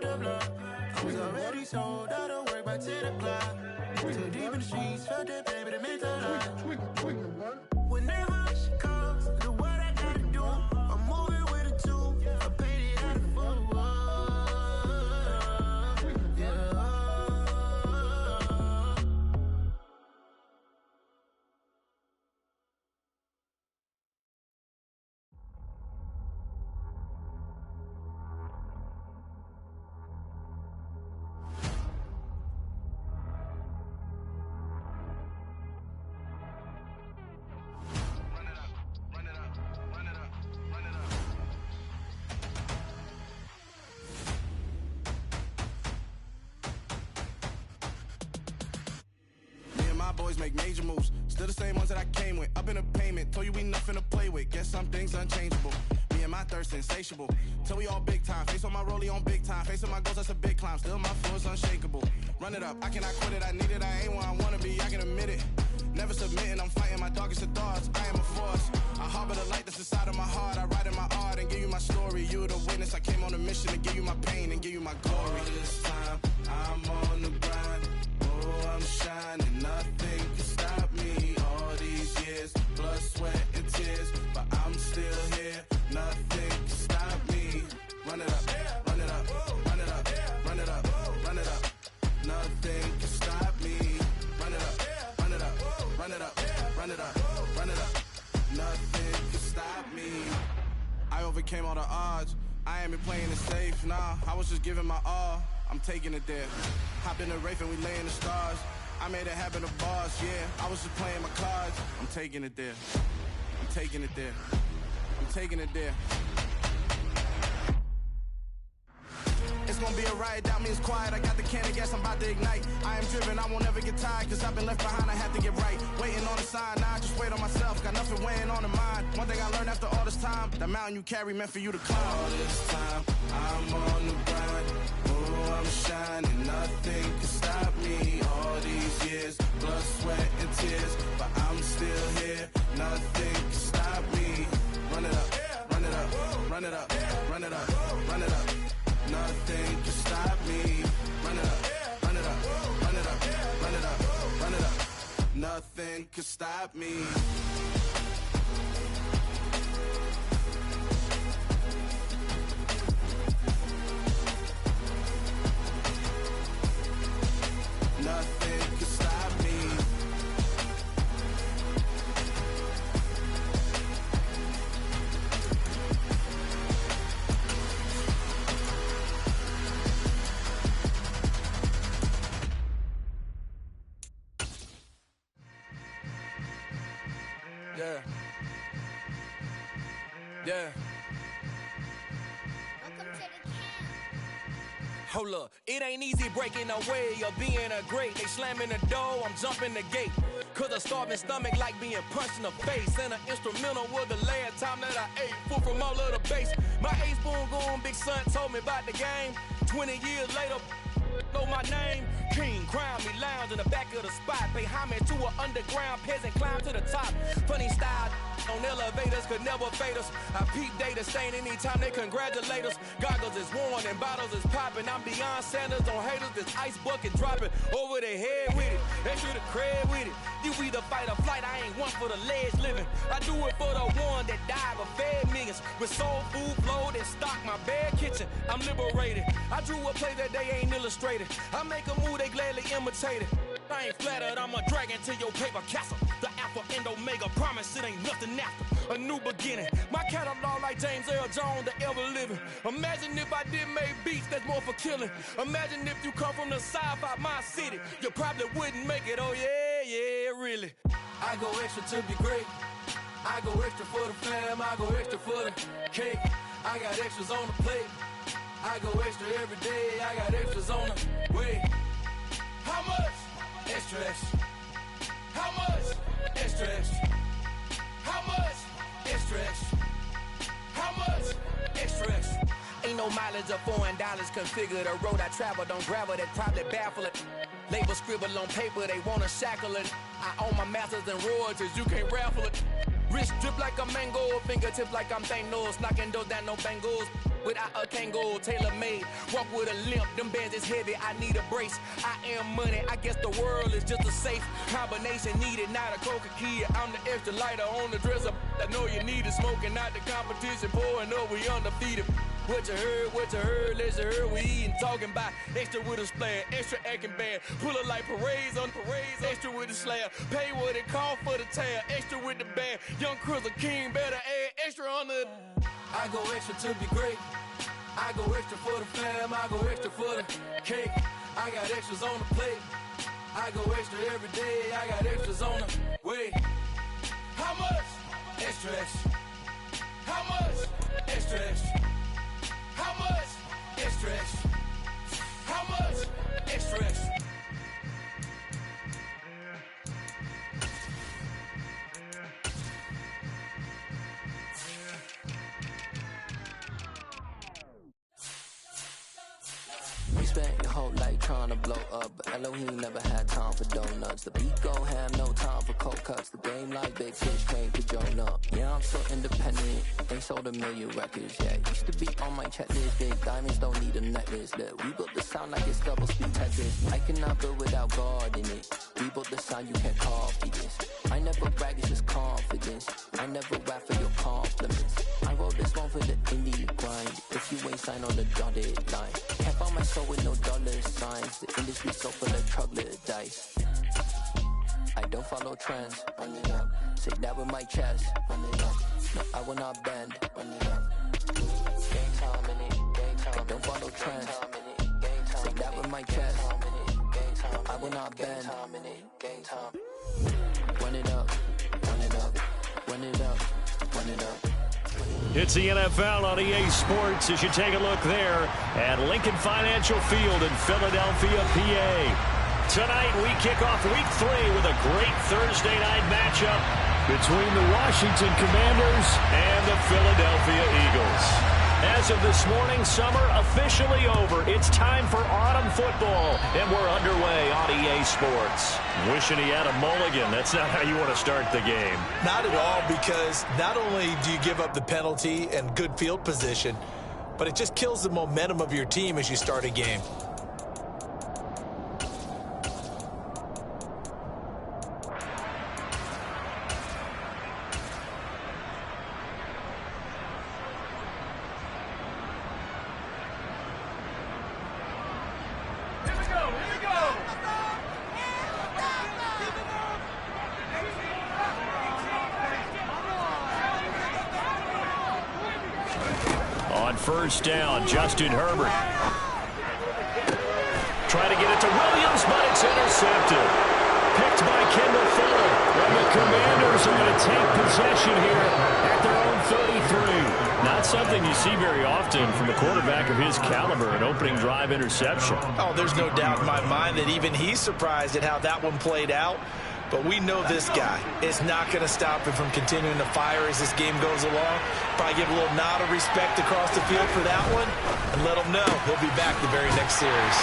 out the block. I was already sold out of work by 10 o'clock. Too deep in the streets, felt that baby, that meant a lot. Whenever she calls, do what I gotta do. I'm moving with a two, I paid it out of full. Make major moves, still the same ones that I came with. Up in a payment, told you we nothing to play with. Guess some things unchangeable. Me and my thirst insatiable. Till we all big time. Face on my rollie on big time. Face on my goals, that's a big climb. Still my flow is unshakable. Run it up, I cannot quit it. I need it, I ain't where I wanna be. I can admit it. Never submitting, I'm fighting my darkest of thoughts. I am a force. I harbor the light that's inside of my heart. I write in my art and give you my story. You the witness. I came on a mission to give you my pain and give you my glory. All this time, I'm on the grind. Oh, I'm shining. Nothing can stop me. All these years, blood, sweat, and tears, but I'm still here. Nothing can stop me. Run it up, run it up, run it up, run it up, run it up. Nothing can stop me. Run it up, run it up, run it up, run it up, run it up. Nothing can stop me. I overcame all the odds. I ain't been playing it safe, nah. I was just giving my all. I'm taking it there. Hop in the Wraith and we lay in the stars. I made it happen to bars, yeah. I was just playing my cards. I'm taking it there. I'm taking it there. I'm taking it there. It's gonna be a riot, doubt me it's quiet. I got the can of gas, I'm about to ignite. I am driven, I won't ever get tired, cause I've been left behind, I have to get right. Waiting on a sign, now I just wait on myself. Got nothing weighing on the mind. One thing I learned after all this time, the mountain you carry meant for you to climb. All this time, I'm on the grind. Oh, I'm shining, nothing can stop me. All these years, blood, sweat, and tears, but I'm still here. Nothing can stop me. Run it up, run it up, run it up, run it up, run it up. Nothing can stop me. Run it up, run it up, run it up, run it up, run it up. Nothing can stop me. Nothing can stop me. Yeah. Yeah. Hold up, it ain't easy breaking away or being a great. They slamming the door, I'm jumping the gate. Cause a starving stomach like being punched in the face. And an instrumental was the last time that I ate. Full from all of the bass. My A-spoon going, big son told me about the game. 20 years later, know my name. King, crown me, lounge in the back of the spot. Pay homage to an underground peasant, climb to the top. Funny style on elevators could never fade us. I peep data stain anytime they congratulate us. Goggles is worn and bottles is popping. I'm beyond Sanders on haters, this ice bucket dropping over their head with it. They should have cred with it. You either fight or flight, I ain't one for the ledge living. I do it for the one that died but fed millions. With soul food flowed and stocked my bare kitchen. I'm liberated. I drew a play that they ain't illustrated. I make a move, they gladly imitate it. I ain't flattered, I'm a dragon to your paper castle. The Alpha and Omega, promise it ain't nothing after. A new beginning. My catalog like James Earl Jones, the ever living. Imagine if I did make beats that's more for killing. Imagine if you come from the south out my city. You probably wouldn't make it, oh yeah, yeah, really. I go extra to be great. I go extra for the fam, I go extra for the cake. I got extras on the plate. I go extra every day, I got extras on the way. How much? Extra, extra. How much? Extra, extra. How much? Extra, extra. How much? Extra, extra. Ain't no mileage of $4 configure the road I travel. Don't gravel, that probably baffle it. Label scribble on paper, they wanna shackle it. I own my masters and royalties, you can't raffle it. Wrist drip like a mango, fingertips like I'm Thanos, knocking those down, no bangles. without a Kangol, tailor-made. Walk with a limp, them bands is heavy, I need a brace. I am money, I guess the world is just a safe combination needed, not a coca key. I'm the extra lighter on the dresser. I know you need it, smoking out the competition, pouring up, we undefeated. What you heard, let's heard, we eatin', talking about extra with a splash, extra acting bad, pull it like parades on parades, extra with the slab, pay what it cost for the tab, extra with the band, young Crizzle King, better add extra on the. I go extra to be great, I go extra for the fam, I go extra for the cake, I got extras on the plate, I go extra every day, I got extras on the way. How much? Extra, extra. How much? Extra, extra. How much? Extra, extra. How much? Extra, extra. You spent your whole life trying to blow up, but Elohim never had time for donuts. The beat go ham, no time for cold cuts. The game like big fish came to Jonah. Yeah, I'm so independent, ain't sold a million records yet. Used to be on my checklist, big diamonds don't need a necklace. Look, we built the sound like it's double speed Tetris. I cannot build without God in it. We built the sound, you can't copy this. I never brag, it's just confidence. I never rap for your compliments. I wrote this one for the indie grind. If you ain't signed on the dotted line, can't buy my soul with no dollar signs. The industry so full of troglodytes. I don't follow trends. Run it up. Say that with my chest. Run it up. No, I will not bend. Run it up. Game time in it. Game time. I don't follow trends. Say that with my chest. I will not bend. Game time. Run it up. Run it up. Run it up. Run it up. It's the NFL on EA Sports as you take a look there at Lincoln Financial Field in Philadelphia, PA. Tonight we kick off Week 3 with a great Thursday night matchup between the Washington Commanders and the Philadelphia Eagles. As of this morning, summer officially over. It's time for autumn football, and we're underway on EA Sports. Wishing he had a mulligan. That's not how you want to start the game. Not at all, because not only do you give up the penalty and good field position, but it just kills the momentum of your team as you start a game. First down, Justin Herbert. Trying to get it to Williams, but it's intercepted. Picked by Kendall Fuller. And the Commanders are going to take possession here at their own 33. Not something you see very often from a quarterback of his caliber, an opening drive interception. Oh, there's no doubt in my mind that even he's surprised at how that one played out. But we know this guy is not going to stop him from continuing to fire as this game goes along. Probably give a little nod of respect across the field for that one and let him know he'll be back the very next series.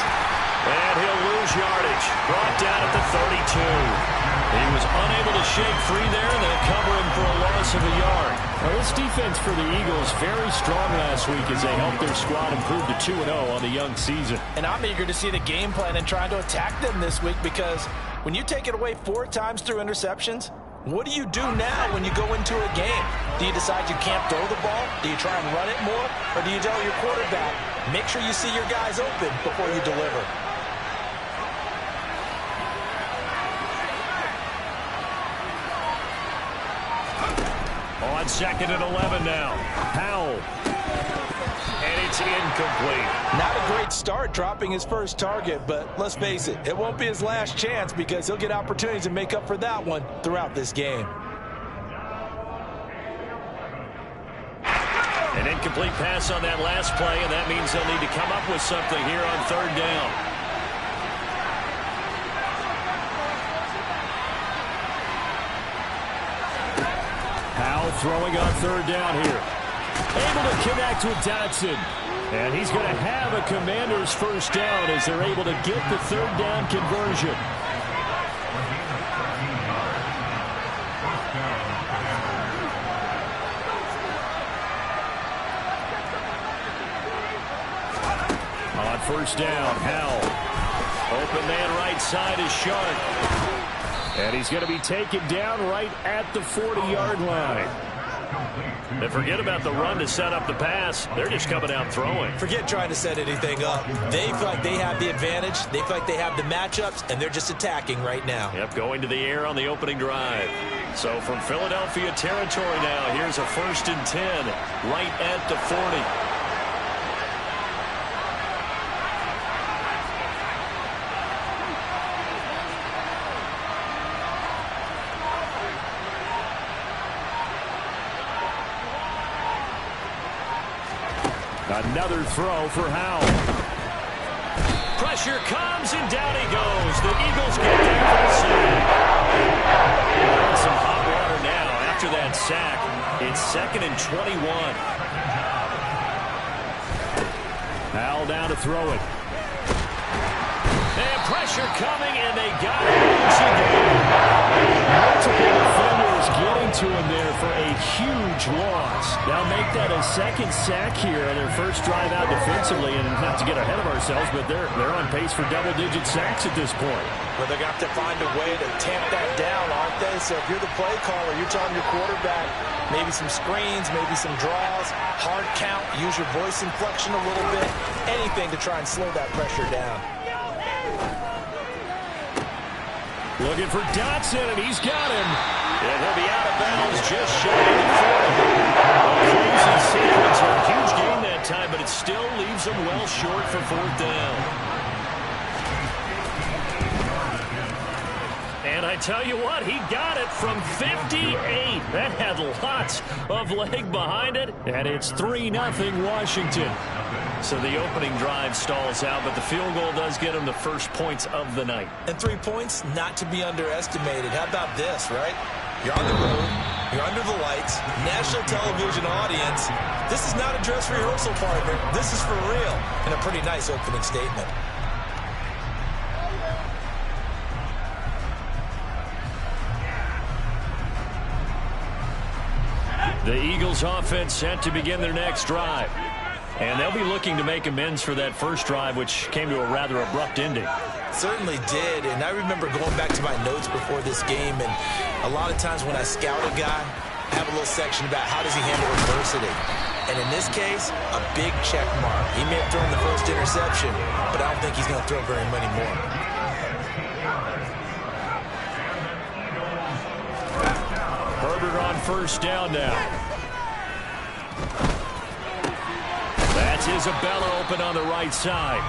And he'll lose yardage. Brought down at the 32. He was unable to shake free there, and they'll cover him for a loss of a yard. Now, this defense for the Eagles very strong last week as they helped their squad improve to 2-0 on the young season. And I'm eager to see the game plan and trying to attack them this week, because when you take it away 4 times through interceptions, what do you do now when you go into a game? Do you decide you can't throw the ball? Do you try and run it more? Or do you tell your quarterback, make sure you see your guys open before you deliver? On 2nd and 11 now. Powell. And it's incomplete. Not a great start dropping his first target, but let's face it, it won't be his last chance because he'll get opportunities to make up for that one throughout this game. An incomplete pass on that last play, and that means they'll need to come up with something here on 3rd down. Powell throwing on 3rd down here. Able to connect with Dotson. And he's going to have a Commanders first down as they're able to get the 3rd down conversion. first down. Howell. Open man right side is Sharp. And he's going to be taken down right at the 40-yard line. And forget about the run to set up the pass. They're just coming out throwing. Forget trying to set anything up. They feel like they have the advantage. They feel like they have the matchups, and they're just attacking right now. Yep, going to the air on the opening drive. So from Philadelphia territory now, here's a 1st and 10 right at the 40. Another throw for Howell. Pressure comes, and down he goes. The Eagles get there for the sack. And some hot water now after that sack. It's 2nd and 21. Howell down to throw it. And pressure coming, and they got it once again. Multiple defenders getting to him there for a huge loss. Now make that a 2nd sack here on their first drive out defensively, and not to get ahead of ourselves, but they're on pace for double-digit sacks at this point. Well, they're going to have to find a way to tamp that down, aren't they? So if you're the play caller, you're telling your quarterback maybe some screens, maybe some draws, hard count, use your voice inflection a little bit, anything to try and slow that pressure down. Looking for Dotson, and he's got him. And he'll be out of bounds just shy of the 40. A crazy sequence, a huge gain that time, but it still leaves him well short for 4th down. And I tell you what, he got it from 58. That had lots of leg behind it, and it's 3-0 Washington. So the opening drive stalls out, but the field goal does get him the first points of the night. And 3 points, not to be underestimated. How about this, right? You're on the road. You're under the lights. National television audience. This is not a dress rehearsal, partner. This is for real. And a pretty nice opening statement. The Eagles offense set to begin their next drive. And they'll be looking to make amends for that first drive, which came to a rather abrupt ending. Certainly did, and I remember going back to my notes before this game, and a lot of times when I scout a guy, I have a little section about how does he handle adversity. And in this case, a big check mark. He may have thrown the first interception, but I don't think he's going to throw very many more. Herbert on first down now. That's Isabella open on the right side.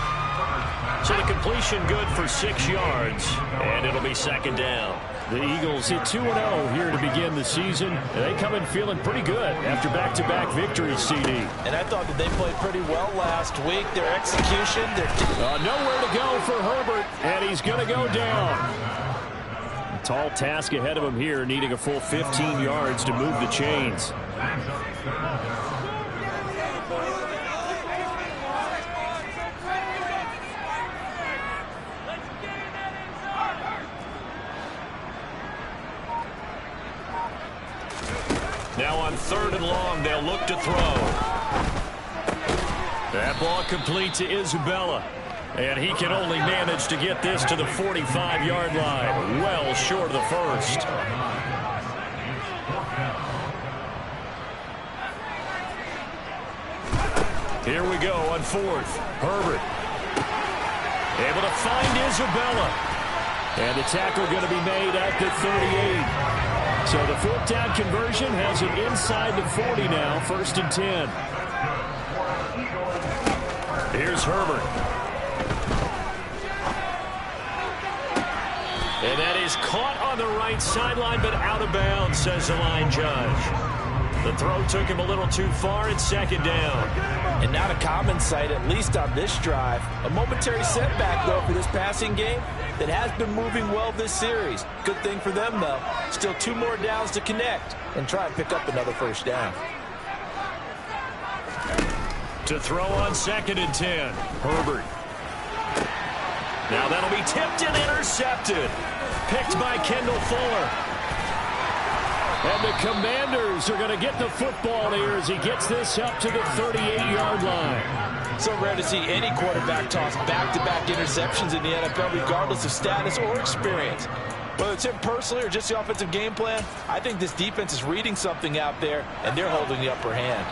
So the completion good for 6 yards, and it'll be 2nd down. The Eagles hit 2-0 here to begin the season. And they come in feeling pretty good after back-to-back victories, CD. And I thought that they played pretty well last week. Their execution, nowhere to go for Herbert, and he's going to go down. A tall task ahead of him here, needing a full 15 yards to move the chains. Now on 3rd and long, they'll look to throw. That ball complete to Isabella. And he can only manage to get this to the 45-yard line. Well short of the first. Here we go on 4th. Herbert. Able to find Isabella. And the tackle going to be made at the 38. So the 4th down conversion has it inside the 40 now, 1st and 10. Here's Herbert. And that is caught on the right sideline, but out of bounds, says the line judge. The throw took him a little too far. It's 2nd down. And not a common sight, at least on this drive. A momentary setback, though, for this passing game that has been moving well this series. Good thing for them, though. Still 2 more downs to connect and try and pick up another first down. To throw on 2nd and 10. Herbert. Now that'll be tipped and intercepted. Picked by Kendall Fuller. And the Commanders are going to get the football here as he gets this up to the 38-yard line. So rare to see any quarterback toss back-to-back interceptions in the NFL, regardless of status or experience. Whether it's him personally or just the offensive game plan, I think this defense is reading something out there, and they're holding the upper hand.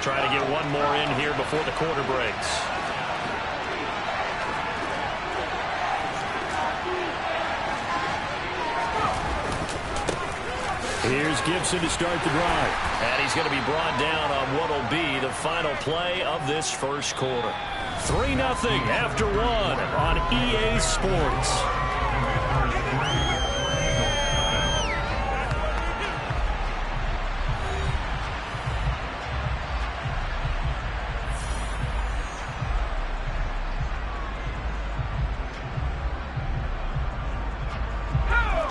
Trying to get one more in here before the quarter breaks. Here's Gibson to start the drive. And he's going to be brought down on what will be the final play of this first quarter. 3-0 after 1 on EA Sports.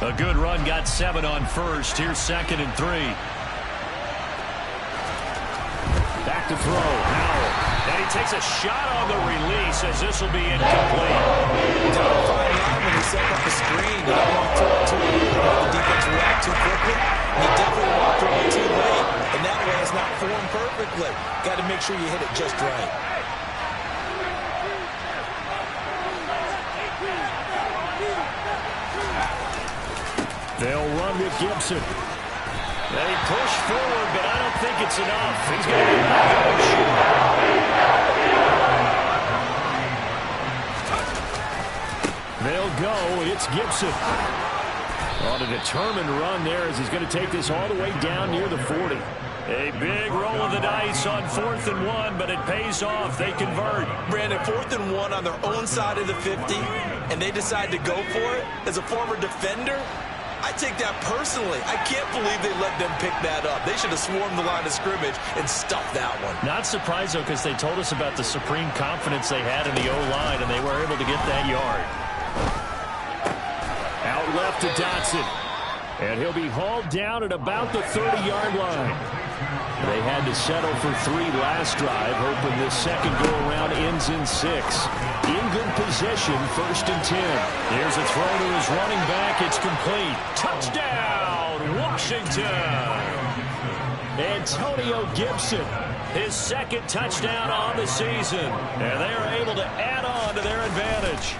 A good run, got 7 on first. Here's 2nd and 3. Back to throw. Howell. And he takes a shot on the release as this will be incomplete. Tough fine line when he set up the screen. He don't want to throw it too early. The defense react too quickly. And he definitely won't throw it too late. And that way it's not formed perfectly. Got to make sure you hit it just right. They'll run with Gibson. They push forward, but I don't think it's enough. He's going to get back and shoot. They'll go. It's Gibson. On a determined run there as he's going to take this all the way down near the 40. A big roll of the dice on 4th and 1, but it pays off. They convert. Brandon, 4th and 1 on their own side of the 50, and they decide to go for it. As a former defender, I take that personally. I can't believe they let them pick that up. They should have swarmed the line of scrimmage and stuffed that one. Not surprised, though, because they told us about the supreme confidence they had in the O-line, and they were able to get that yard. Out left to Dotson. And he'll be hauled down at about the 30-yard line. They had to settle for 3 last drive, hoping this second go-around ends in 6. In good position, 1st and 10. Here's a throw to his running back. It's complete. Touchdown, Washington! Antonio Gibson, his 2nd touchdown on the season. And they are able to add on to their advantage.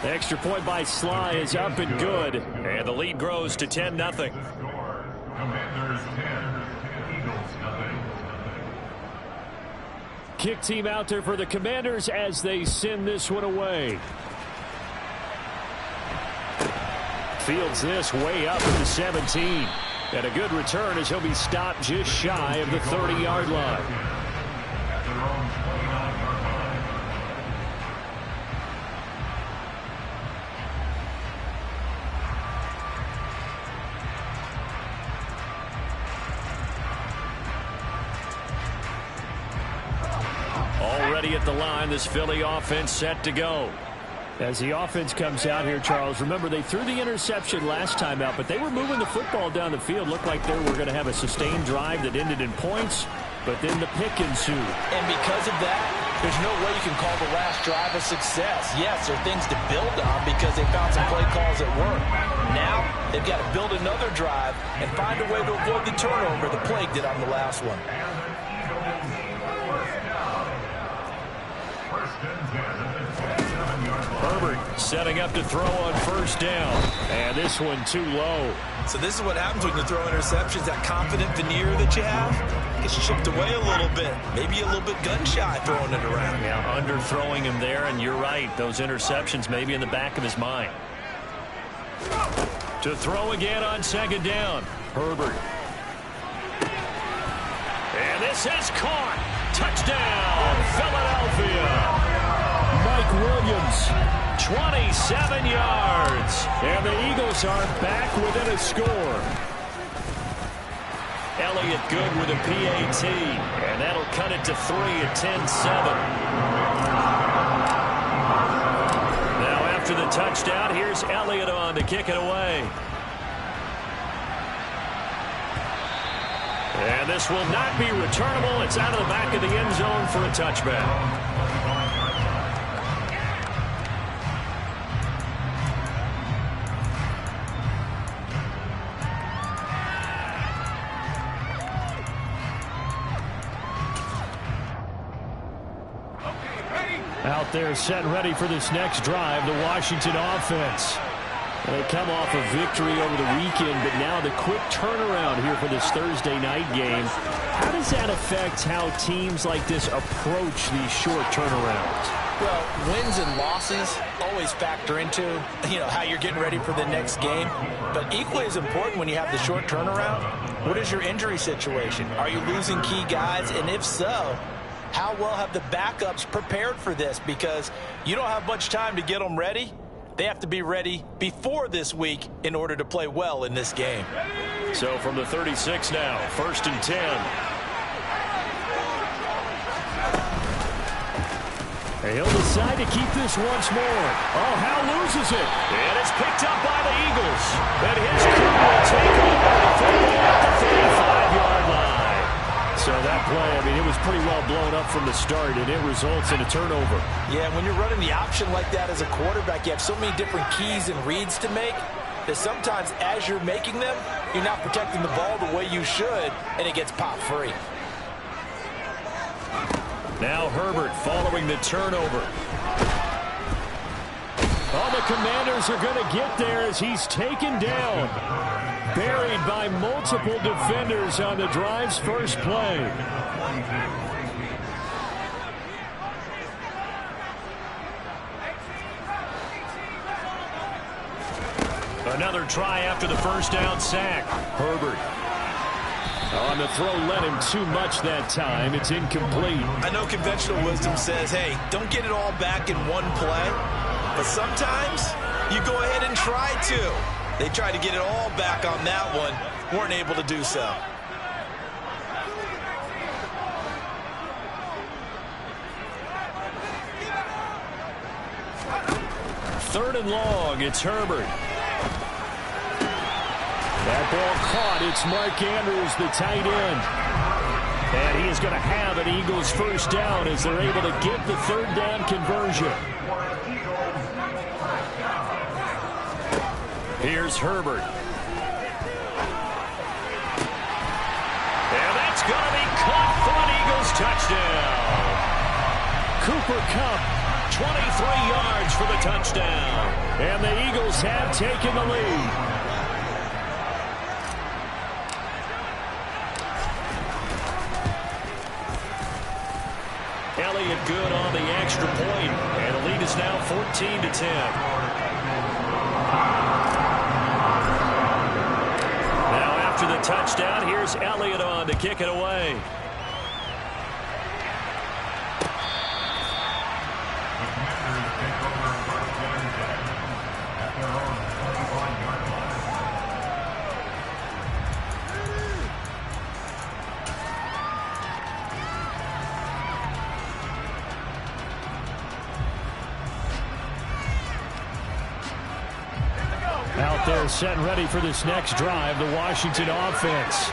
The extra point by Sly is up and good. And the lead grows to 10-0. Commanders 10, Eagles 0. Kick team out there for the Commanders as they send this one away. Fields this way up at the 17. And a good return as he'll be stopped just shy of the 30-yard line. At their own 29-yard line. Already at the line, this Philly offense set to go. As the offense comes out here, Charles, remember they threw the interception last time out, but they were moving the football down the field. Looked like they were going to have a sustained drive that ended in points, but then the pick ensued. And because of that, there's no way you can call the last drive a success. Yes, there are things to build on because they found some play calls that work. Now, they've got to build another drive and find a way to avoid the turnover the Plague did on the last one. Herbert setting up to throw on 1st down. And this one too low. So this is what happens when you throw interceptions. That confident veneer that you have gets chipped away a little bit. Maybe a little bit gun-shy throwing it around. Yeah, underthrowing him there, and you're right. Those interceptions may be in the back of his mind. To throw again on 2nd down. Herbert. And this is caught. Touchdown, Philadelphia. Mike Williams, 27 yards. And the Eagles are back within a score. Elliott good with a PAT. And that'll cut it to 3 at 10-7. Now after the touchdown, here's Elliott on to kick it away. And this will not be returnable. It's out of the back of the end zone for a touchback. Out there set and ready for this next drive, the Washington offense. They come off a victory over the weekend, but now the quick turnaround here for this Thursday night game. How does that affect how teams like this approach these short turnarounds? Well, wins and losses always factor into, how you're getting ready for the next game. But equally as important when you have the short turnaround, what is your injury situation? Are you losing key guys? And if so, how well have the backups prepared for this? Because you don't have much time to get them ready. They have to be ready before this week in order to play well in this game. So from the 36 now, 1st and 10. He'll decide to keep this once more. Oh, Howe loses it. And it's picked up by the Eagles. And his crew will take over at the 35-yard line. So that play, it was pretty well blown up from the start, and it results in a turnover. Yeah, when you're running the option like that as a quarterback, you have so many different keys and reads to make that sometimes as you're making them, you're not protecting the ball the way you should, and it gets popped free. Now Herbert following the turnover. Oh, the Commanders are going to get there as he's taken down. Buried by multiple defenders on the drive's first play. Another try after the first down sack. Herbert. On the throw, led him too much that time. It's incomplete. I know conventional wisdom says, hey, don't get it all back in one play. But sometimes you go ahead and try to. They tried to get it all back on that one. Weren't able to do so. Third and long, it's Herbert. That ball caught. It's Mark Andrews, the tight end. And he is going to have an Eagles first down as they're able to get the third down conversion. Here's Herbert. And that's going to be caught for an Eagles touchdown. Cooper Kupp, 23 yards for the touchdown. And the Eagles have taken the lead. Elliott good on the extra point, and the lead is now 14-10. Now after the touchdown, here's Elliott on to kick it away. Out there set and ready for this next drive, the Washington offense.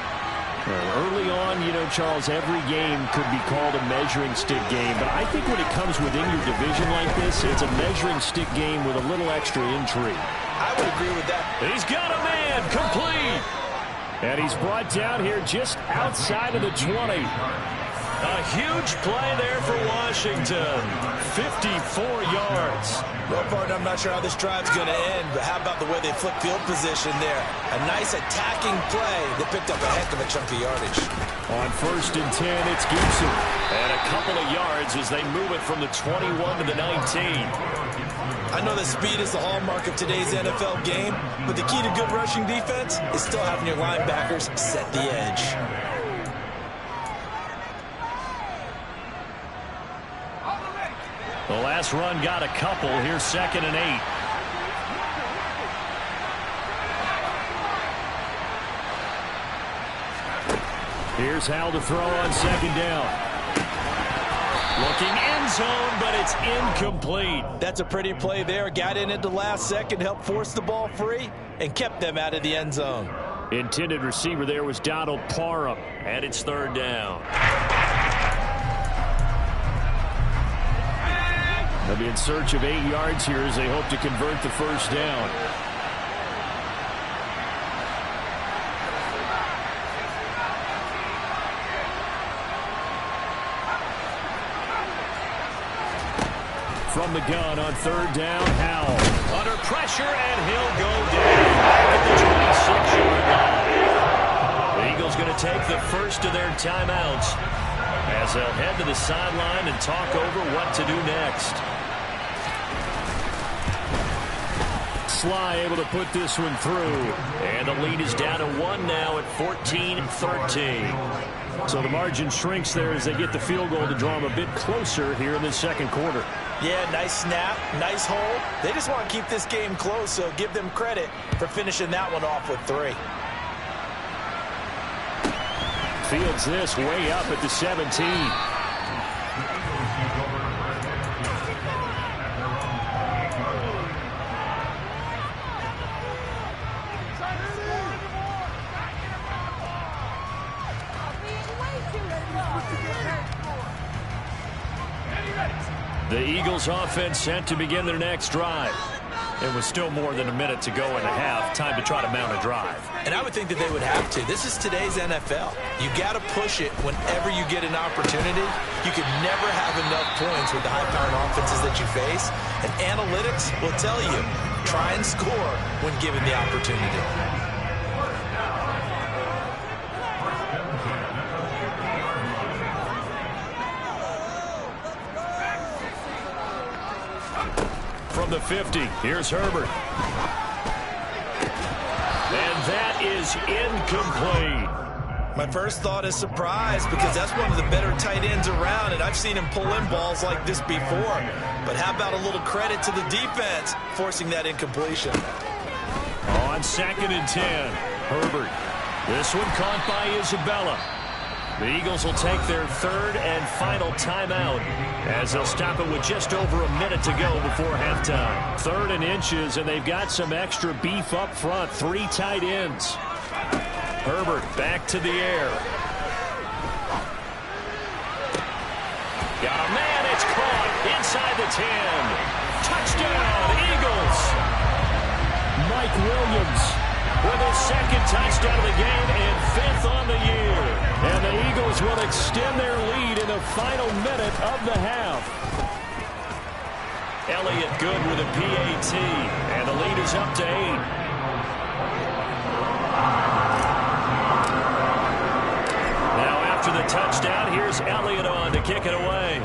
Well, early on, Charles, every game could be called a measuring stick game, but I think when it comes within your division like this, it's a measuring stick game with a little extra intrigue. I would agree with that. He's got a man, complete. And he's brought down here just outside of the 20. A huge play there for Washington. 54 yards. Well, partner, I'm not sure how this drive's going to end, but how about the way they flip field position there? A nice attacking play that picked up a heck of a chunk of yardage. On 1st and 10, it's Gibson. And a couple of yards as they move it from the 21 to the 19. I know that speed is the hallmark of today's NFL game, but the key to good rushing defense is still having your linebackers set the edge. The last run got a couple. Here's 2nd and 8. Here's Hal to throw on 2nd down. Looking end zone, but it's incomplete. That's a pretty play there. Got in at the last second, helped force the ball free, and kept them out of the end zone. Intended receiver there was Donald Parham, and it's 3rd down. They'll be in search of 8 yards here as they hope to convert the first down. from the gun on third down. Howell under pressure, and he'll go down at the 26-yard line. The Eagles going to take the first of their timeouts as they'll head to the sideline and talk over what to do next. Sly able to put this one through, and the lead is down to 1 now at 14-13. So the margin shrinks there as they get the field goal to draw them a bit closer here in the second quarter. Yeah, nice snap, nice hold. They just want to keep this game close, so give them credit for finishing that one off with 3. Fields this way up at the 17. The Eagles offense set to begin their next drive. It was still more than a minute to go in the half. Time to try to mount a drive. And I would think that they would have to. This is today's NFL. You got to push it whenever you get an opportunity. You could never have enough points with the high-powered offenses that you face. And analytics will tell you, try and score when given the opportunity. From the 50, here's Herbert. And that is incomplete. My first thought is surprise because that's one of the better tight ends around, and I've seen him pull in balls like this before. But how about a little credit to the defense forcing that incompletion? On 2nd and 10, Herbert. This one caught by Isabella. The Eagles will take their third and final timeout as they'll stop it with just over a minute to go before halftime. 3rd and inches, and they've got some extra beef up front. 3 tight ends. Herbert back to the air. Got a man. It's caught inside the 10. Touchdown, Eagles. Mike Williams with his 2nd touchdown of the game and 5th on the year. And the Eagles will extend their lead in the final minute of the half. Elliott good with a PAT, and the lead is up to 8. Now after the touchdown, here's Elliott on to kick it away.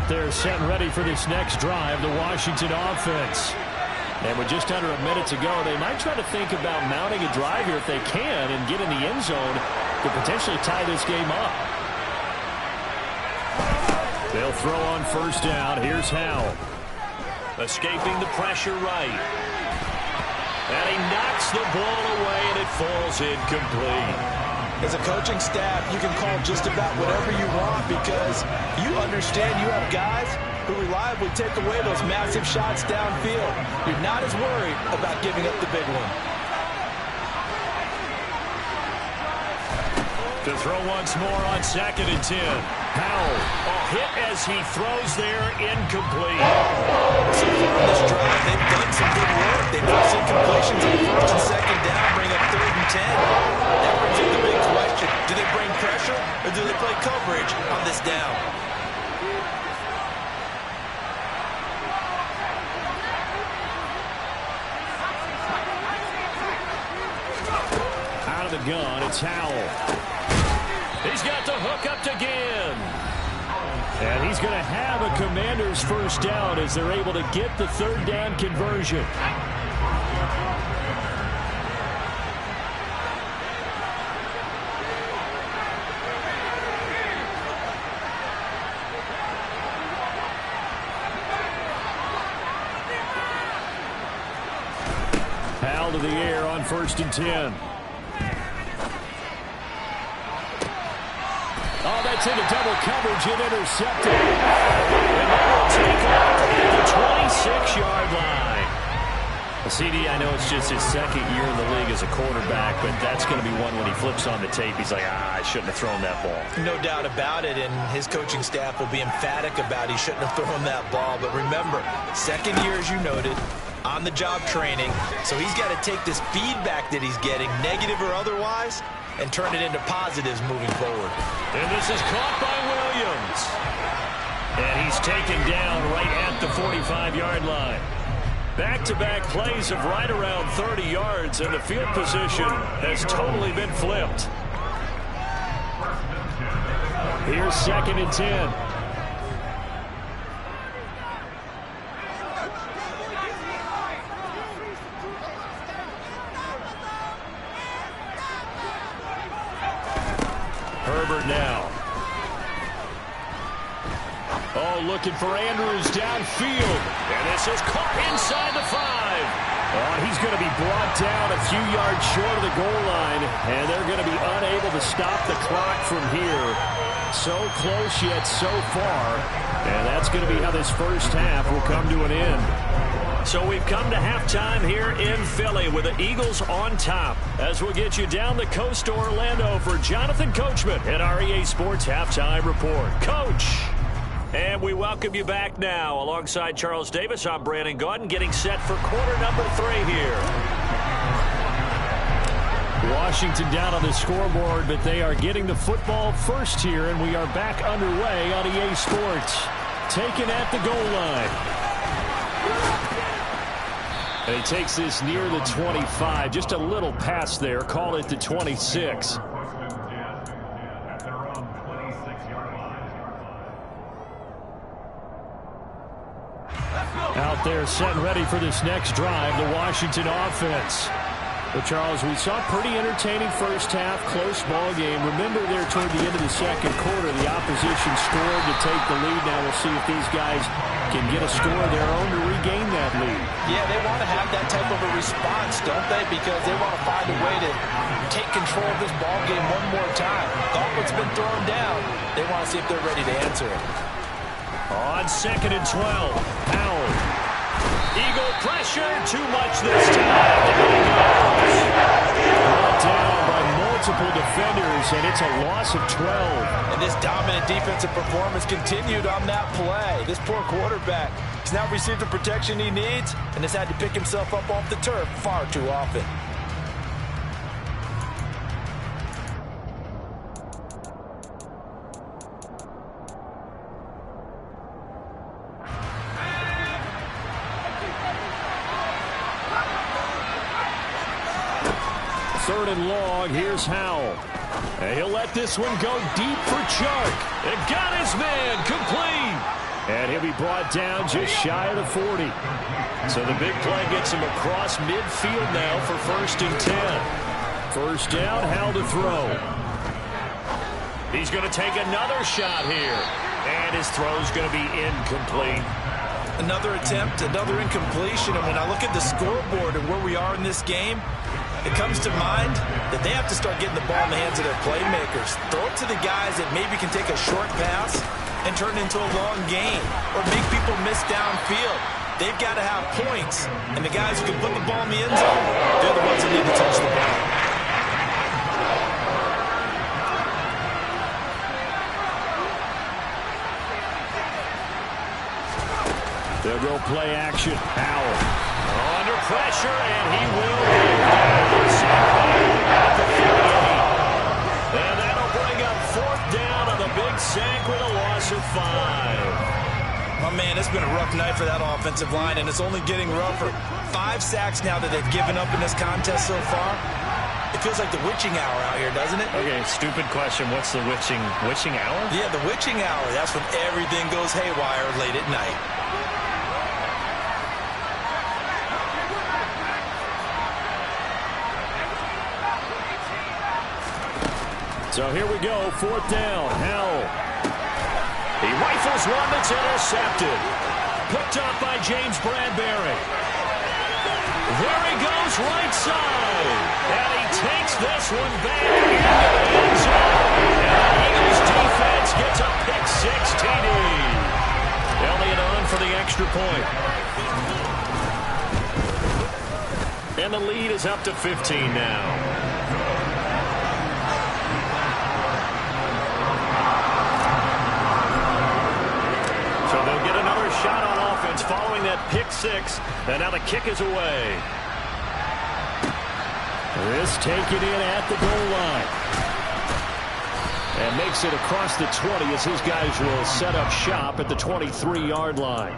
They're set and ready for this next drive, the Washington offense. And with just under a minute to go, they might try to think about mounting a drive here if they can and get in the end zone to potentially tie this game up. They'll throw on 1st down. Here's Howell. Escaping the pressure right. And he knocks the ball away, and it falls incomplete. As a coaching staff, you can call just about whatever you want because you understand you have guys who reliably take away those massive shots downfield. You're not as worried about giving up the big one. To throw once more on 2nd and 10. Howell, a hit as he throws there, incomplete. So far on this drive, they've done some good work. They force incompletions on 1st and 2nd down, bring up 3rd and 10. That brings up the big question. Do they bring pressure or do they play coverage on this down? Out of the gun, it's Howell. He's got the hook up again. And he's going to have a Commander's 1st down as they're able to get the 3rd down conversion. Howell to the air on 1st and 10. Oh, that's into double coverage and intercepted. And that will take off at the 26-yard line. CD, I know it's just his second year in the league as a quarterback, but that's going to be one when he flips on the tape. He's like, I shouldn't have thrown that ball. No doubt about it, and his coaching staff will be emphatic about he shouldn't have thrown that ball. But remember, second year, as you noted, on-the-job training, so he's got to take this feedback that he's getting, negative or otherwise, and turn it into positives moving forward. And this is caught by Williams. And he's taken down right at the 45-yard line. Back-to-back plays of right around 30 yards, and the field position has totally been flipped. Here's 2nd and 10. Herbert now. Oh, looking for Andrews downfield. And this is caught inside the 5. Oh, he's going to be brought down a few yards short of the goal line, and they're going to be unable to stop the clock from here. So close yet so far, and that's going to be how this first half will come to an end. So we've come to halftime here in Philly with the Eagles on top. As we'll get you down the coast to Orlando for Jonathan Coachman at our EA Sports Halftime Report. Coach! And we welcome you back now. Alongside Charles Davis, I'm Brandon Gaudin, getting set for quarter number 3 here. Washington down on the scoreboard, but they are getting the football first here, and we are back underway on EA Sports. Taken at the goal line. And he takes this near the 25, just a little pass there, call it the 26. Out there set and ready for this next drive, the Washington offense. Well, Charles, we saw a pretty entertaining first half, close ball game. Remember there toward the end of the second quarter, the opposition scored to take the lead. Now we'll see if these guys can get a score of their own to regain that lead. Yeah, they want to have that type of a response, don't they? Because they want to find a way to take control of this ball game one more time. Thought what's been thrown down, they want to see if they're ready to answer it. On 2nd and 12, Howell. Eagle pressure, too much this time. Down he goes. Brought down by multiple defenders, and it's a loss of 12. And this dominant defensive performance continued on that play. This poor quarterback has now received the protection he needs and has had to pick himself up off the turf far too often. Third and long, here's Howell. And he'll let this one go deep for Chark. And got his man complete. And he'll be brought down just shy of the 40. So the big play gets him across midfield now for 1st and 10. First down, Howell to throw. He's going to take another shot here. And his throw's going to be incomplete. Another attempt, another incompletion. And when I look at the scoreboard and where we are in this game, it comes to mind that they have to start getting the ball in the hands of their playmakers. Throw it to the guys that maybe can take a short pass and turn it into a long gain or make people miss downfield. They've got to have points, and the guys who can put the ball in the end zone, they're the ones that need to touch the ball. They'll go play action. Howell under pressure, and he will go down. And that'll bring up 4th down on the big sack with a loss of 5. My man, it's been a rough night for that offensive line, and it's only getting rougher. 5 sacks now that they've given up in this contest so far. It feels like the witching hour out here, doesn't it? Okay, stupid question. What's the witching hour? Yeah, the witching hour. That's when everything goes haywire late at night. So here we go, 4th down, Howell. He rifles one that's intercepted. Picked up by James Bradbury. There he goes, right side. And he takes this one back into the end zone. And the Eagles defense gets a pick-6 TD. Elliott on for the extra point. And the lead is up to 15 now. So they'll get another shot on offense following that pick six. And now the kick is away. This taken in at the goal line. And makes it across the 20 as his guys will set up shop at the 23-yard line.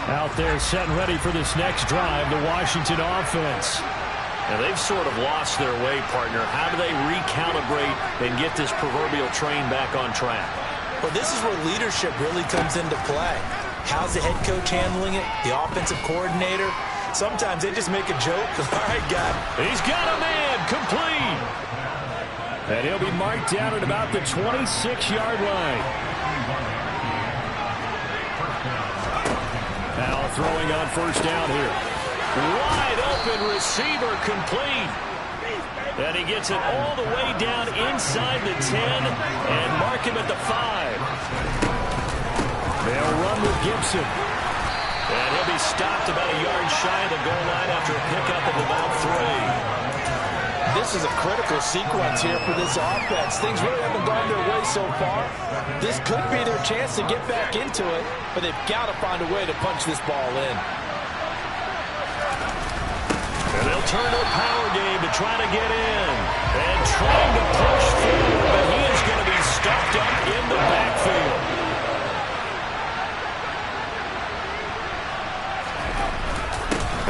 Out there set and ready for this next drive, the Washington offense. And they've sort of lost their way, partner. How do they recalibrate and get this proverbial train back on track? Well, this is where leadership really comes into play. How's the head coach handling it? The offensive coordinator? Sometimes they just make a joke. All right, guy. He's got a man complete. And he'll be marked down at about the 26-yard line. Now throwing on first down here. Wide open receiver complete. And he gets it all the way down inside the 10 and mark him at the 5. They'll run with Gibson. And he'll be stopped about a yard shy of the goal line after a pickup of about 3. This is a critical sequence here for this offense. Things really haven't gone their way so far. This could be their chance to get back into it, but they've got to find a way to punch this ball in. And they'll turn to a power game to try to get in. And trying to push through, but he is going to be stuffed up in the backfield.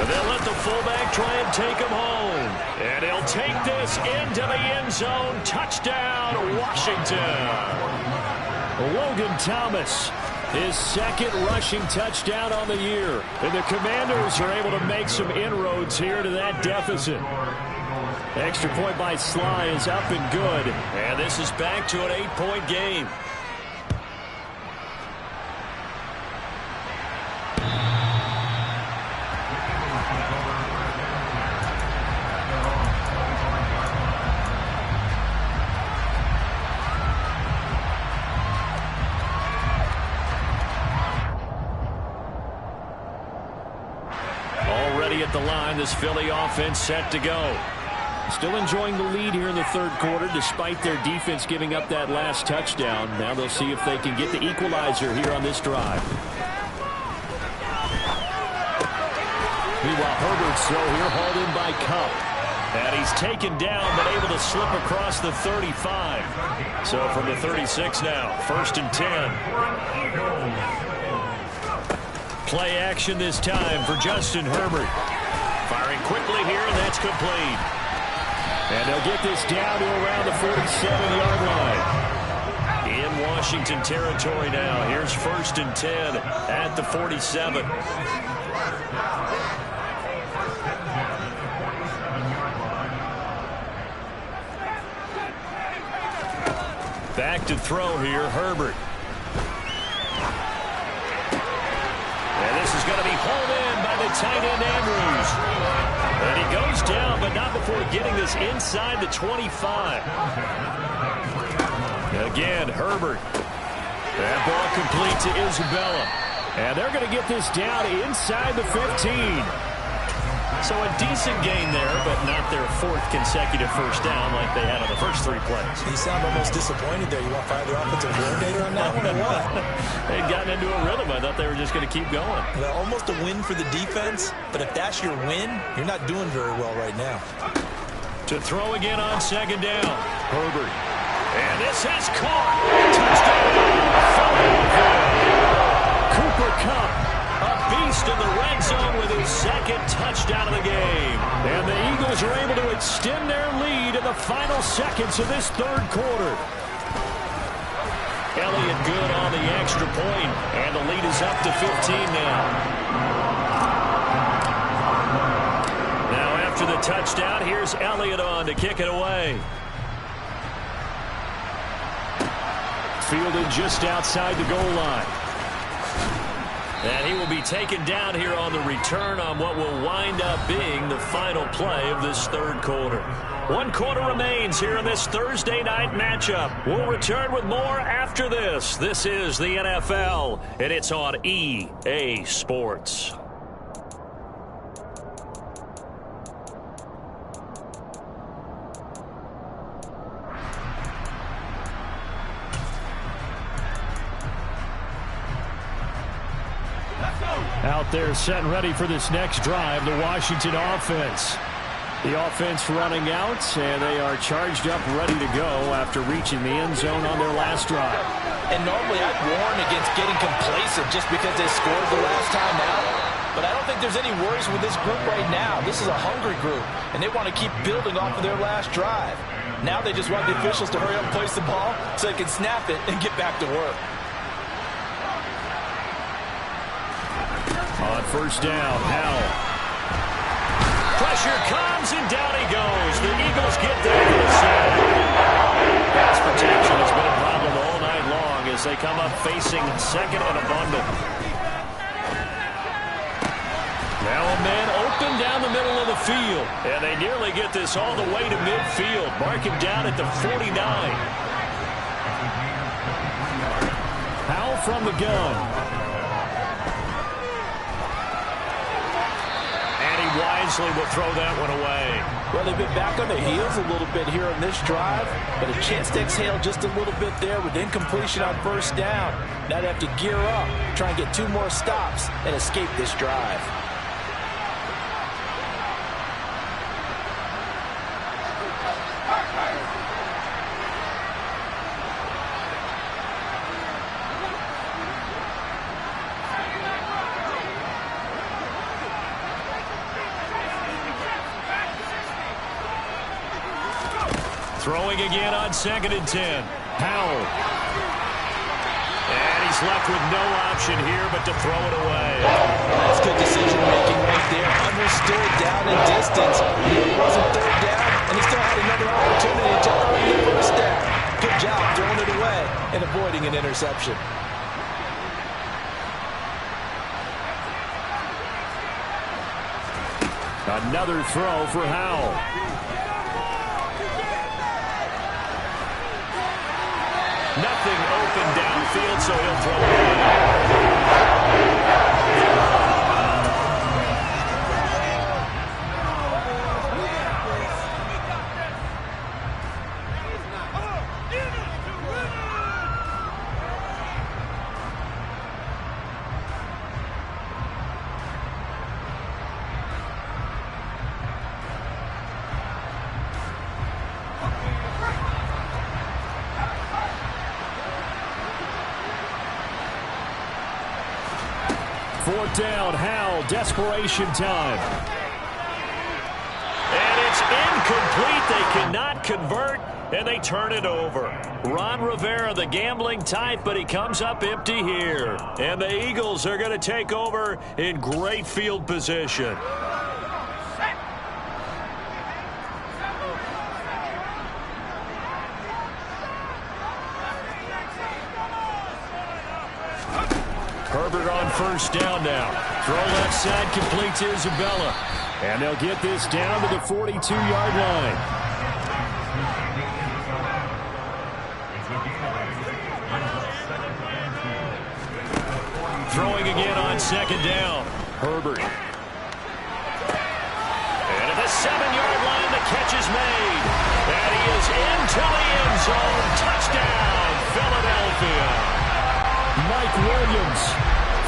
And they'll let the fullback try and take him home. And he'll take this into the end zone. Touchdown, Washington. Logan Thomas, his second rushing touchdown on the year. And the Commanders are able to make some inroads here to that deficit. Extra point by Sly is up and good. And this is back to an 8-point game. At the line, this Philly offense set to go. Still enjoying the lead here in the third quarter despite their defense giving up that last touchdown. Now they'll see if they can get the equalizer here on this drive. Meanwhile, Herbert's throw here hauled in by Kupp. And he's taken down but able to slip across the 35. So from the 36 now, 1st and 10. Play action this time for Justin Herbert. Firing quickly here, and that's complete. And they'll get this down to around the 47-yard line. In Washington territory now. Here's 1st and 10 at the 47. Back to throw here, Herbert. And this is going to be hauled in by the tight end Andrews. And he goes down, but not before getting this inside the 25. Again, Herbert. That ball complete to Isabella. And they're going to get this down inside the 15. So a decent gain there, but not their 4th consecutive first down like they had on the first 3 plays. You sound almost disappointed there. You want to fire the offensive coordinator on that one or what? They'd gotten into a rhythm. I thought they were just going to keep going. Well, almost a win for the defense, but if that's your win, you're not doing very well right now. To throw again on 2nd down, Herbert. And this has caught. Touchdown. Cooper Kupp. A beast in the red zone with his 2nd touchdown of the game. And the Eagles are able to extend their lead in the final seconds of this 3rd quarter. Elliott good on the extra point, and the lead is up to 15 now. Now after the touchdown, here's Elliott on to kick it away. Fielded just outside the goal line. And he will be taken down here on the return on what will wind up being the final play of this third quarter. 1 quarter remains here in this Thursday night matchup. We'll return with more after this. This is the NFL, and it's on EA Sports. Out there set and ready for this next drive, the Washington offense. The offense running out, and they are charged up, ready to go after reaching the end zone on their last drive. And normally I'd warn against getting complacent just because they scored the last time out. But I don't think there's any worries with this group right now. This is a hungry group, and they want to keep building off of their last drive. Now they just want the officials to hurry up and place the ball so they can snap it and get back to work. On first down, Howell. Pressure comes, and down he goes. The Eagles get there for the sack. Pass protection has been a problem all night long as they come up facing second and a bundle. Now a man open down the middle of the field, and they nearly get this all the way to midfield. Mark him down at the 49. Howell from the gun. Wisely will throw that one away. Well, they've been back on their heels a little bit here on this drive, but a chance to exhale just a little bit there with incompletion on first down. Now they have to gear up, try and get 2 more stops, and escape this drive. Throwing again on 2nd and 10. Howell. And he's left with no option here but to throw it away. That's good decision making right there. Understood down and distance. It wasn't third down, and he still had another opportunity to earn the first down. Good job throwing it away and avoiding an interception. Another throw for Howell. Nothing open downfield, so he'll throw it away. Fourth down, Howell, desperation time. And it's incomplete. They cannot convert, and they turn it over. Ron Rivera, the gambling type, but he comes up empty here. And the Eagles are going to take over in great field position. Herbert on first down now. Throw left side, complete to Isabella. And they'll get this down to the 42-yard line. Throwing again on 2nd down. Herbert. And at the 7-yard line, the catch is made. And he is into the end zone. Touchdown, Philadelphia. Mike Williams,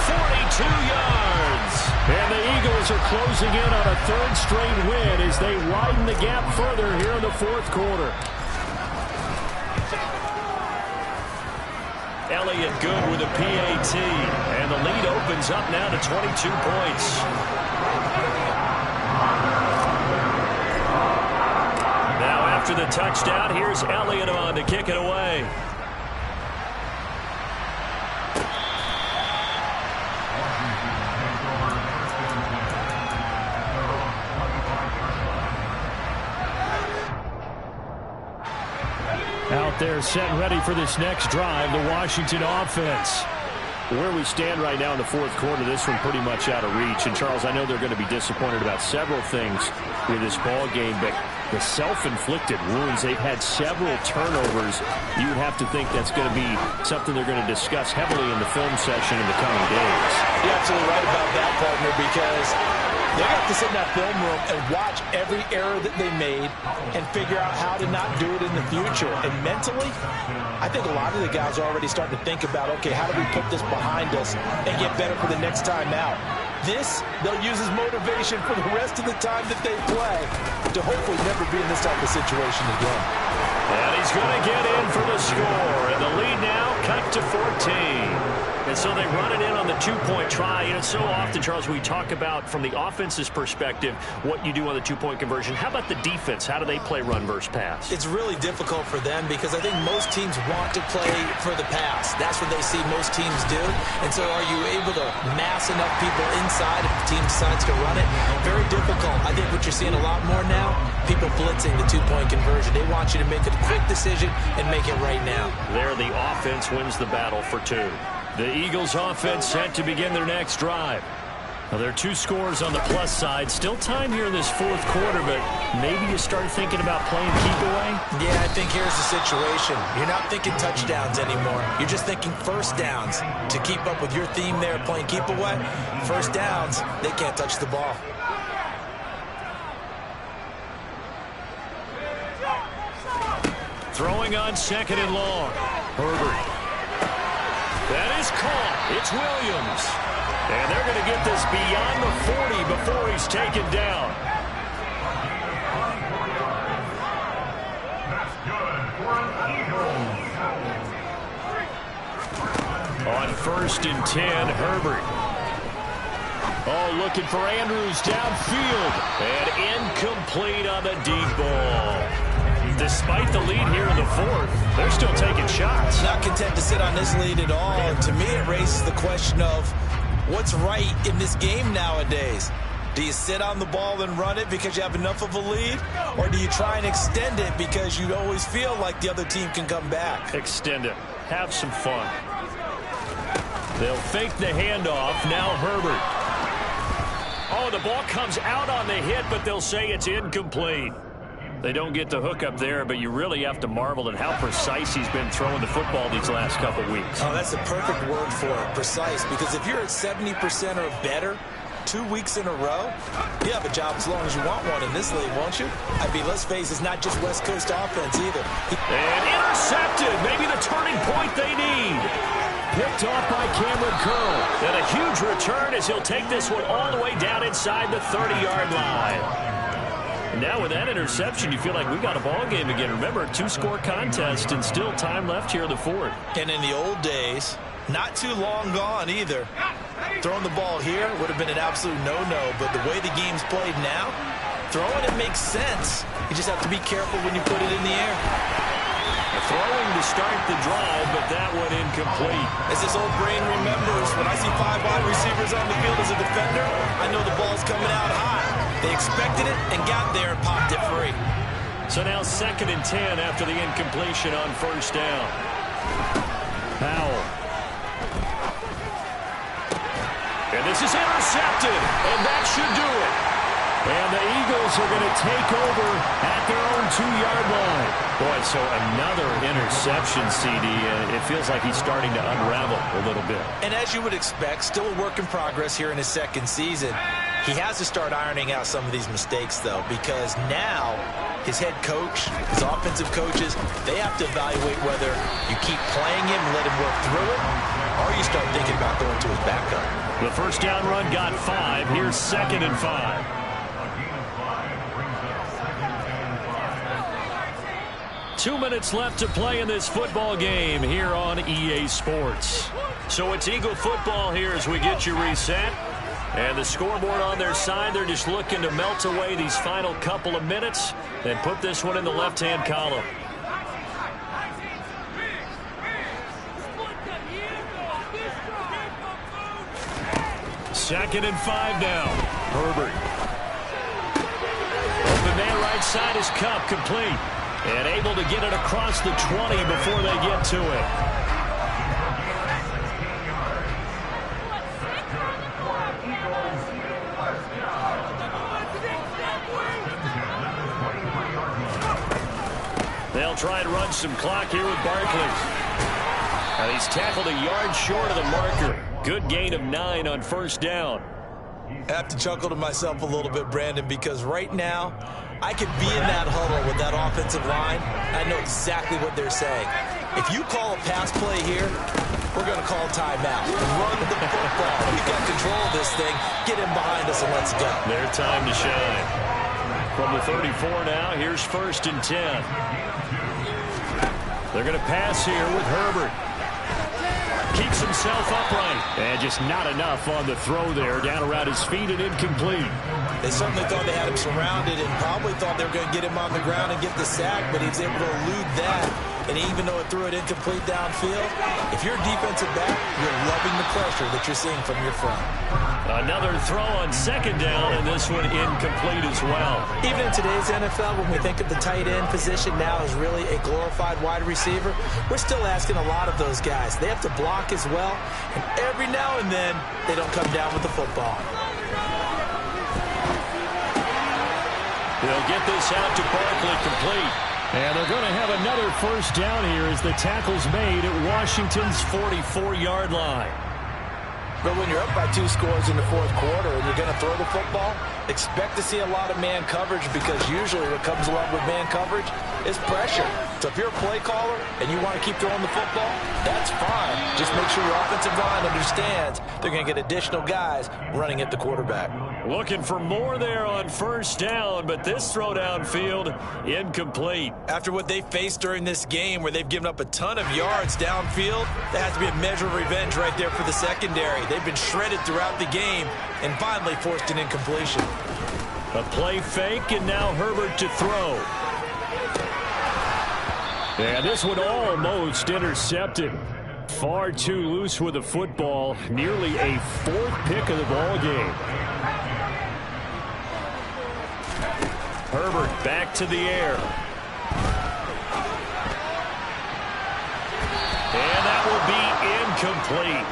42 yards. And the Eagles are closing in on a 3rd straight win as they widen the gap further here in the 4th quarter. Elliott good with a PAT. And the lead opens up now to 22 points. Now after the touchdown, here's Elliott on to kick it away. Out there set and ready for this next drive, the Washington offense. Where we stand right now in the fourth quarter, this one pretty much out of reach. And, Charles, I know they're going to be disappointed about several things with this ball game, but the self-inflicted wounds, they've had several turnovers. You would have to think that's going to be something they're going to discuss heavily in the film session in the coming days. You're absolutely right about that, partner, because they have to sit in that film room and watch every error that they made and figure out how to not do it in the future. And mentally, I think a lot of the guys are already starting to think about, okay, how do we put this behind us and get better for the next time out? This, they'll use as motivation for the rest of the time that they play to hopefully never be in this type of situation again. And he's going to get in for the score. And the lead now cut to 14. And so they run it in on the two-point try. You know, so often, Charles, we talk about from the offense's perspective what you do on the two-point conversion. How about the defense? How do they play run versus pass? It's really difficult for them because I think most teams want to play for the pass. That's what they see most teams do. And so are you able to mass enough people inside if the team decides to run it? Very difficult. I think what you're seeing a lot more now, people blitzing the two-point conversion. They want you to make a quick decision and make it right now. There, the offense wins the battle for two. The Eagles offense set to begin their next drive. Now, there are two scores on the plus side. Still time here in this fourth quarter, but maybe you start thinking about playing keep away? Yeah, I think here's the situation. You're not thinking touchdowns anymore. You're just thinking first downs. To keep up with your theme there, playing keep away, first downs, they can't touch the ball. Throwing on second and long. Herbert. That is caught. It's Williams. And they're going to get this beyond the 40 before he's taken down. That's good for an Eagle. On 1st and 10, Herbert. Oh, looking for Andrews downfield. And incomplete on the deep ball. Despite the lead here in the fourth, they're still taking shots. Not content to sit on this lead at all. And to me, it raises the question of what's right in this game nowadays. Do you sit on the ball and run it because you have enough of a lead? Or do you try and extend it because you always feel like the other team can come back? Extend it. Have some fun. They'll fake the handoff. Now Herbert. Oh, the ball comes out on the hit, but they'll say it's incomplete. They don't get the hook up there, but you really have to marvel at how precise he's been throwing the football these last couple weeks. Oh, that's the perfect word for it, precise, because if you're at 70% or better 2 weeks in a row, you have a job as long as you want one in this league, won't you? I mean, let's face it, it's not just West Coast offense either. And intercepted, maybe the turning point they need. Picked off by Cameron Curl. And a huge return as he'll take this one all the way down inside the 30-yard line. Now with that interception, you feel like we got a ball game again. Remember, a two-score contest and still time left here in the fourth. And in the old days, not too long gone either. Throwing the ball here would have been an absolute no-no, but the way the game's played now, throwing it makes sense. You just have to be careful when you put it in the air. Throwing to start the drive, but that one incomplete. As this old brain remembers, when I see 5 wide receivers on the field as a defender, I know the ball's coming out high. They expected it and got there and popped it free. So now 2nd and 10 after the incompletion on first down. Powell. And this is intercepted, and that should do it. And the Eagles are going to take over at their own 2-yard line. Boy, so another interception, CD, and it feels like he's starting to unravel a little bit. And as you would expect, still a work in progress here in his second season. He has to start ironing out some of these mistakes, though, because now his head coach, his offensive coaches, they have to evaluate whether you keep playing him and let him work through it, or you start thinking about going to his backup. The first down run got 5. Here's 2nd and 5. 2 minutes left to play in this football game here on EA Sports. So it's Eagle football here as we get you reset. And the scoreboard on their side, they're just looking to melt away these final couple of minutes and put this one in the left-hand column. Second and 5 now. Herbert. Open man right side is Kupp, complete. And able to get it across the 20 before they get to it. They'll try and run some clock here with Barkley. And he's tackled a yard short of the marker. Good gain of 9 on first down. I have to chuckle to myself a little bit, Brandon, because right now I could be in that huddle with that offensive line. I know exactly what they're saying. If you call a pass play here, we're going to call timeout. Run the football. We've got control of this thing. Get him behind us and let's go. Their time to shine. From the 34 now, here's 1st and 10. They're going to pass here with Herbert. Keeps himself upright. And just not enough on the throw there. Down around his feet and incomplete. They certainly thought they had him surrounded and probably thought they were going to get him on the ground and get the sack, but he was able to elude that. And even though it threw it incomplete downfield, if you're a defensive back, you're loving the pressure that you're seeing from your front. Another throw on 2nd down, and this one incomplete as well. Even in today's NFL, when we think of the tight end position now as really a glorified wide receiver, we're still asking a lot of those guys. They have to block as well, and every now and then, they don't come down with the football. They'll get this out to Barkley complete. And they're going to have another first down here as the tackle's made at Washington's 44-yard line. But when you're up by 2 scores in the 4th quarter and you're going to throw the football, expect to see a lot of man coverage, because usually what comes along with man coverage is pressure. So if you're a play caller and you want to keep throwing the football, that's fine. Just make sure your offensive line understands they're going to get additional guys running at the quarterback. Looking for more there on first down, but this throw downfield incomplete. After what they faced during this game where they've given up a ton of yards downfield, that has to be a measure of revenge right there for the secondary. They've been shredded throughout the game and finally forced an incompletion. A play fake, and now Herbert to throw. And this one almost intercepted. Far too loose with the football. Nearly a 4th pick of the ball game. Herbert back to the air. And that will be incomplete.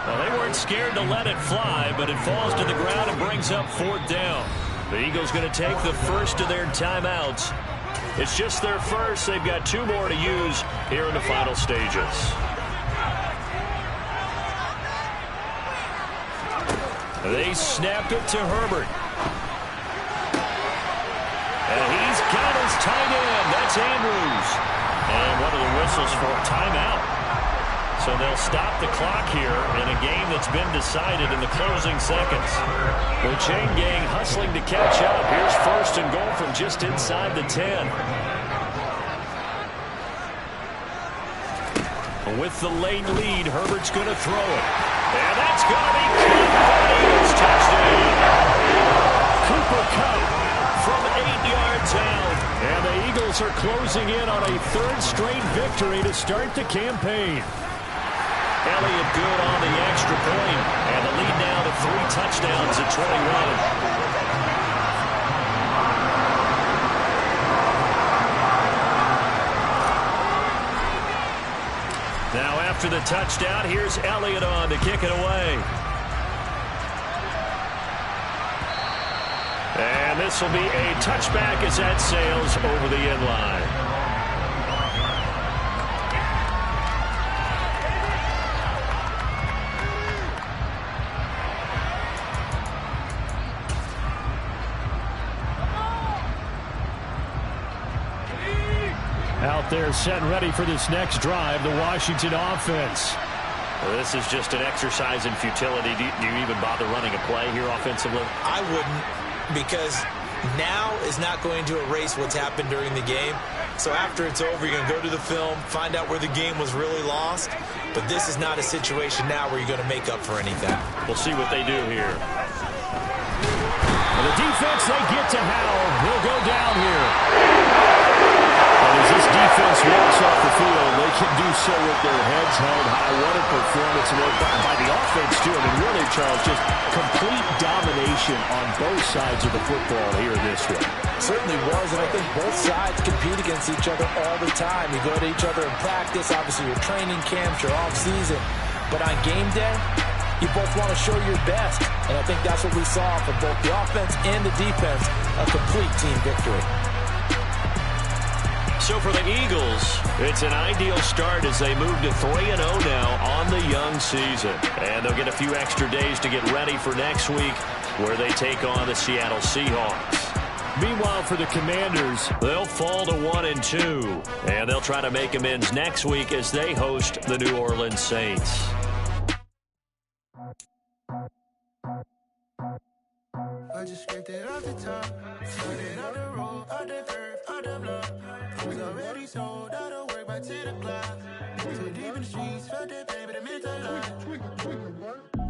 Well, they weren't scared to let it fly, but it falls to the ground and brings up 4th down. The Eagles going to take the first of their timeouts. It's just their first. They've got 2 more to use here in the final stages. They snap it to Herbert. And he's got his tight end. That's Andrews. And one of the whistles for a timeout. So they'll stop the clock here in a game that's been decided in the closing seconds. The chain gang hustling to catch up. Here's 1st and goal from just inside the 10. With the late lead, Herbert's going to throw it. And that's going to be Kupp. Touchdown. Cooper Kupp from 8 yards out. And the Eagles are closing in on a 3rd straight victory to start the campaign. Elliott good on the extra point. And the lead now to 3 touchdowns at 21. Now after the touchdown, here's Elliott on to kick it away. And this will be a touchback as that sails over the end line. Out there set and ready for this next drive, the Washington offense. Well, this is just an exercise in futility. Do you even bother running a play here offensively? I wouldn't, because now is not going to erase what's happened during the game. So after it's over, you're going to go to the film, find out where the game was really lost. But this is not a situation now where you're going to make up for anything. We'll see what they do here. And the defense, they get to Howell. He'll go down here. And as this defense walks off the field, they can do so with their heads held high. What a performance by the offense, too. I mean, really, Charles, just complete domination on both sides of the football here this week. Certainly was, and I think both sides compete against each other all the time. You go to each other in practice, obviously your training camps, your off-season. But on game day, you both want to show your best. And I think that's what we saw from both the offense and the defense, a complete team victory. So for the Eagles, it's an ideal start as they move to 3-0 now on the young season. And they'll get a few extra days to get ready for next week where they take on the Seattle Seahawks. Meanwhile, for the Commanders, they'll fall to 1-2. And they'll try to make amends next week as they host the New Orleans Saints. I just scraped it off the top, started on the road, on the curve, on the block. I was already sold out of work by 10 o'clock. Too deep in the streets, felt that pain, but it meant a lot.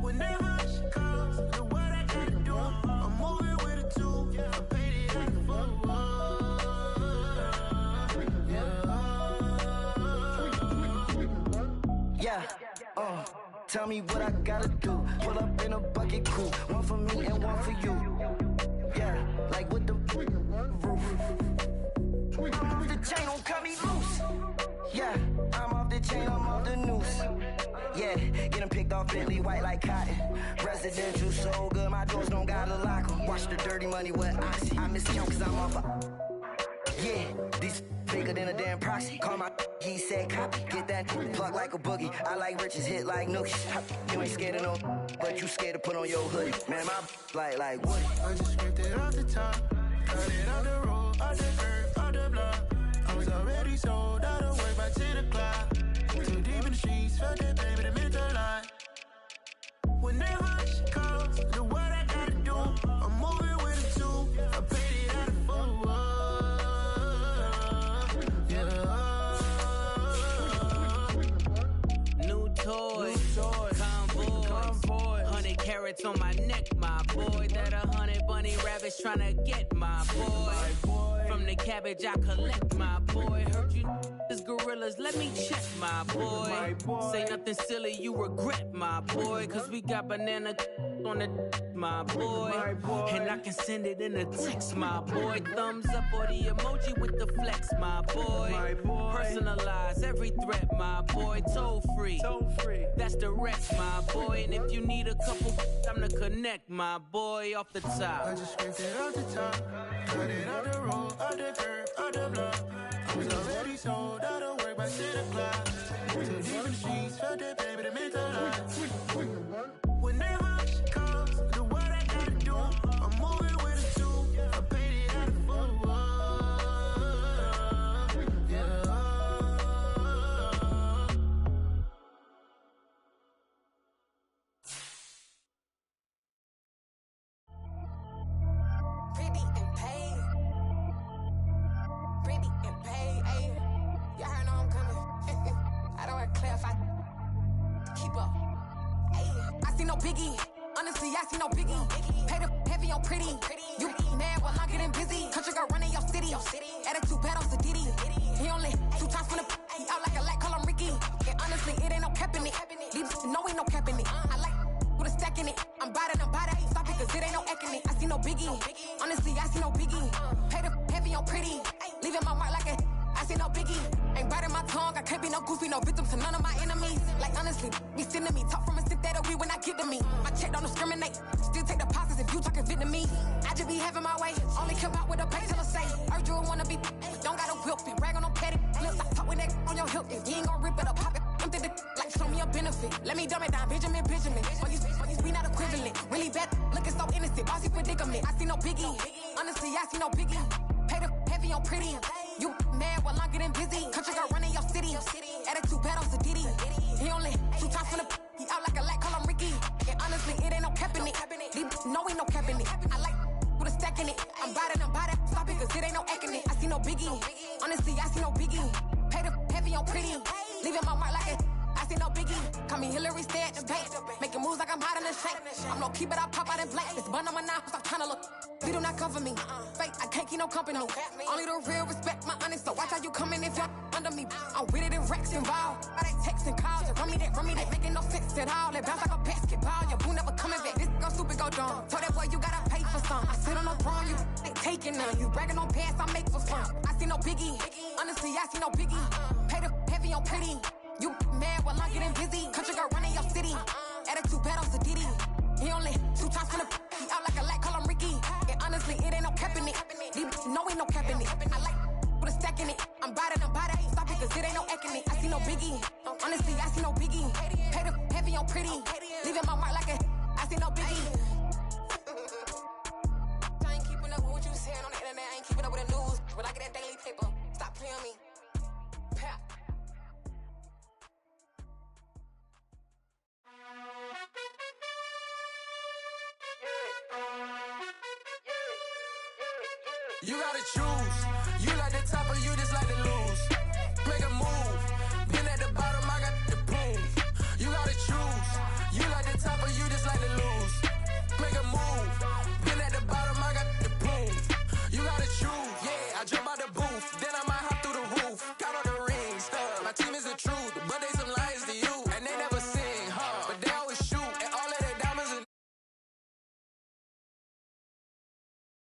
Whenever she calls, the what I gotta do, I'm moving with a two. I paid it out the phone. Yeah, tell me what I gotta do. Pull up in a bucket crew, one for me and one for you. Yeah, like with the roof. I'm off the chain, don't cut me loose. Yeah, I'm off the chain, I'm off the noose. Yeah, get them picked off Bentley white like cotton. Residential so good, my doors don't gotta lock them. Watch the dirty money with oxy. I miscount cause I'm off a... Yeah, these bigger than a damn proxy. Call my he said copy. Get that plug like a boogie. I like riches, hit like nookies. You ain't scared of no, but you scared to put on your hoodie. Man, my like what? I just scraped it off the top, cut it on the road, on the curve, on the block. I was already sold out of work by 10 o'clock. Too deep in the streets, felt that baby, that meant a lot. Whenever she calls, the what I gotta do, I'm moving with a two. I paid it out of New toy, convoy, 100 carats on my neck, my boy. That 100 bunny rabbits tryna get my boy. From the cabbage I collect, my boy. Heard you is gorillas, let me check, my boy. Say nothing silly, you regret, my boy. Cause we got banana on the my boy. And I can send it in a text, my boy. Thumbs up or the emoji with the flex, my boy. Personalize every threat, my boy. Toll free, that's direct, my boy. And if you need a couple, I'm to connect, my boy, off the top. I just scraped it off the top, cut it on the road, on the curve, on the block. I was already sold out of work by 10 o'clock. Too deep in the streets, felt that baby, that meant a lot. Whenever she calls, the what I gotta do, I'm moving with a two. I paid it out of Pretty and paid. Pretty and paid, ayy. Y'all heard know I'm coming. I don't want to clarify. Keep up. Ayy. I see no biggie. Honestly, I see no biggie. Pay the heavy on pretty. You mad while I'm getting busy. Country girl running your city. Attitude bad on Diddy. He only 2 times from the he out like a light, call him Ricky. And honestly, it ain't no cap in it. Leave no ain't no cap in it. I like with a stack in it. I'm bad. Stop it, cause it ain't no eck in it. I see no biggie. Honestly, I see no biggie. Pay the heavy on pretty. Leaving my mark like a I see no biggie. Ain't biting my tongue. I can't be no goofy, no victim to none of my enemies. Like honestly, be sending me talk from a stick that'll be when I get to me. My check don't discriminate. Still take deposits if you talking Vietnamese. I just be having my way. Only come out with a pay till I say. Urge you wanna be. Don't gotta whip it. Brag on no petty. Flips. I talk with that on your hip. If you ain't gon' rip it up, pop it. Empty the like show me a benefit. Let me dumb it down, Benjamin. Fuck we not equivalent. Really bad, looking so innocent. Bossy predicament. I see no biggie. Honestly, I see no biggie. Pay the heavy on pretty. You mad while I'm getting busy. Country girl running your city. Attitude bad on Diddy. He only 2 times from the he out like a light, call him Ricky. And honestly, it ain't no cap in it. No ain't no cap in it. I like with a stack in it. I'm bad. Stop it, cause it ain't no eck in it. I see no biggie. Honestly, I see no biggie. Pay the heavy on pretty. Leaving my mark like a I see no biggie. Call me Hillary, stay at the bank. Making moves like I'm hot in the shank. I'm no keep it, I pop out in blank. This bun on my knife, stop trying to look. You do not cover me. Fake, I can't keep no company. Only the real respect my honest. So watch how you coming if you're under me. I'm with it in Rex involved. All they text and calls. Run me that making no sense at all. They bounce like a basketball. Your boo never coming back. This go stupid, go dumb. Told that boy you gotta pay for some. I sit on no throne, you ain't taking none. You bragging on past, I make for fun. I see no biggie. Honestly, I see no biggie. Pay the heavy on pretty. You mad while I'm getting busy. Country girl running your city. Attitude bad on Diddy. He only 2 times from the he out like a light, call him Ricky. And honestly, it ain't no cap in it. No ain't no cap in it. I like with a stack wrecking it. I'm body, ain't stop it, cause it ain't no acting it. I see no biggie. Honestly, I see no biggie. Pay the heavy on pretty. Leaving my mark like I see no biggie. I ain't keeping up with what you saying on the internet. I ain't keeping up with the news. But I get that daily paper. Stop playing me. Pap. You gotta choose.